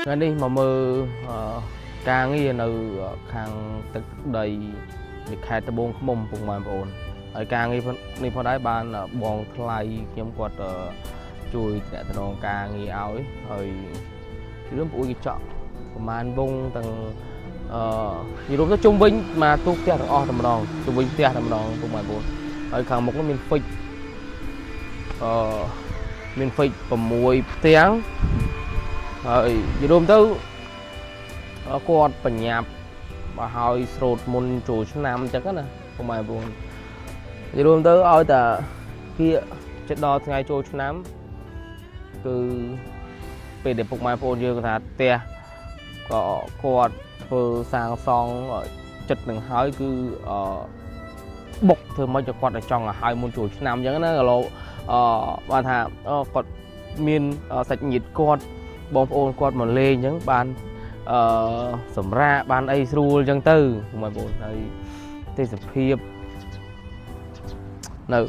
ថ្ងៃនេះមកមើលការងារនៅខាងទឹកដីនៃខេត្តត្បូងឃ្មុំពុកម៉ែបងប្អូនហើយការងារនេះផងដែរបានបងថ្លៃខ្ញុំគាត់ជួយតំណងការងារឲ្យហើយរឿងពួកគេចក់ប្រហែលវងទាំងនិយាយរួមទៅជុំវិញមកទូផ្ទះទាំងអស់តែម្ដងជុំវិញផ្ទះតែម្ដងពុកម៉ែបងប្អូនហើយខាងមុខនោះមានហ្វិចមានហ្វិច6ផ្ទាំងហើយនិយាយរួមទៅគាត់បញ្ញាប់មកឲ្យស្រោតមុនចូលឆ្នាំអញ្ចឹងណាពុកម៉ែបងប្អូននិយាយរួមទៅឲ្យតែគៀកចិត្តដល់ថ្ងៃចូលឆ្នាំគឺពេលដែលពុកម៉ែបងប្អូនយើងថាផ្ទះក៏គាត់ធ្វើសាងសង់ចិត្តនឹងហើយគឺបុកធ្វើមិនchoគាត់ចង់ឲ្យមុនចូលឆ្នាំអញ្ចឹងណាឥឡូវបានថាគាត់មានសាច់ញាតិគាត់បងប្អូនគាត់មកលេងអញ្ចឹងបានសម្រាប់បានអីស្រួលអញ្ចឹងទៅបងប្អូនហើយទេសភាពនៅ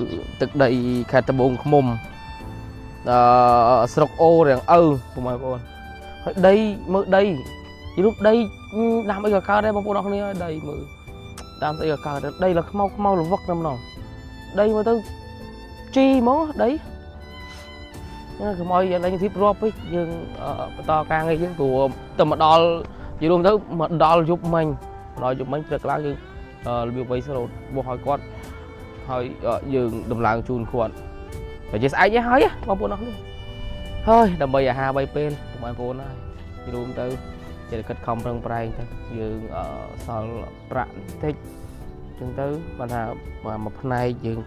ទឹកដីខេត្តត្បូងឃ្មុំស្រុកអូរាំងឪបងប្អូនហើយដីមើលដីរូបដីដាំអីក៏កើតដែរបងប្អូនអរគ្នាដីមើលដាំស្អីក៏កើតដីលខ្មៅខ្មៅលវឹកតែម្ដងដីមើលទៅជីហ្មងដីកុំឲ្យលេងធីបរាប់ពេកយើងបន្តការងារយើងព្រោះទៅមកដល់និយាយរួមទៅមកដល់យប់មិញដល់យប់មិញព្រឹកឡើងយើងរបៀបវៃស្រោតបោះឲ្យគាត់ហើយយើងដំឡើងជូនគាត់តែជាស្អែកហើយបងប្អូនអរគ្នាហើយដើម្បីអាហារ3ពេលបងប្អូនហើយនិយាយរួមទៅចេះតែខិតខំប្រឹងប្រែងទៅយើងសល់ប្រាក់បន្តិចអញ្ចឹងទៅគាត់ថាមួយផ្នែកយើង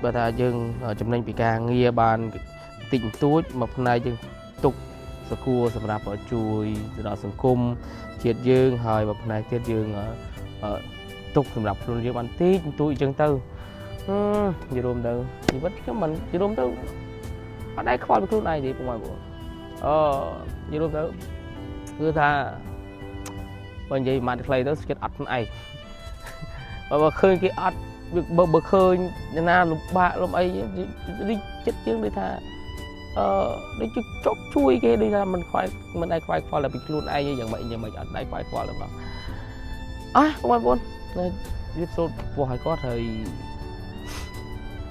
បើថាយើងចំណេញពីការងារបានតិចបន្តួចមួយផ្នែកយើងទុកសកួរសម្រាប់ជួយទៅដល់សង្គមជាតិយើងហើយមួយផ្នែកទៀតយើងទុកសម្រាប់ខ្លួនយើងបានតិចបន្តួចអញ្ចឹងទៅនិយាយរួមទៅជីវិតខ្ញុំមិននិយាយរួមទៅអត់ដែរខ្វល់ពីខ្លួនឯងទេពុកម៉ែបងនិយាយរួមទៅគឺថាបើនិយាយមកខ្លីទៅស្គិតអត់ខ្លួនឯងបើឃើញគេអត់បើឃើញណាលំបាកលំអីនេះចិត្តយើងដូចថាដូចជោគជួយគេដូចថាមិនខ្វាយមិនឯងខ្វាយខ្វល់តែពីខ្លួនឯងយ៉ាងម៉េចអត់ដែរខ្វាយខ្វល់ទេបងបងប្អូនយឺតសូត្រពោះឲ្យគាត់ហើយ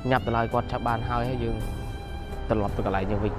ញ៉ាប់ទៅឡើយគាត់ចាប់បានហើយយើងត្រឡប់ទៅកន្លែងយើងវិញ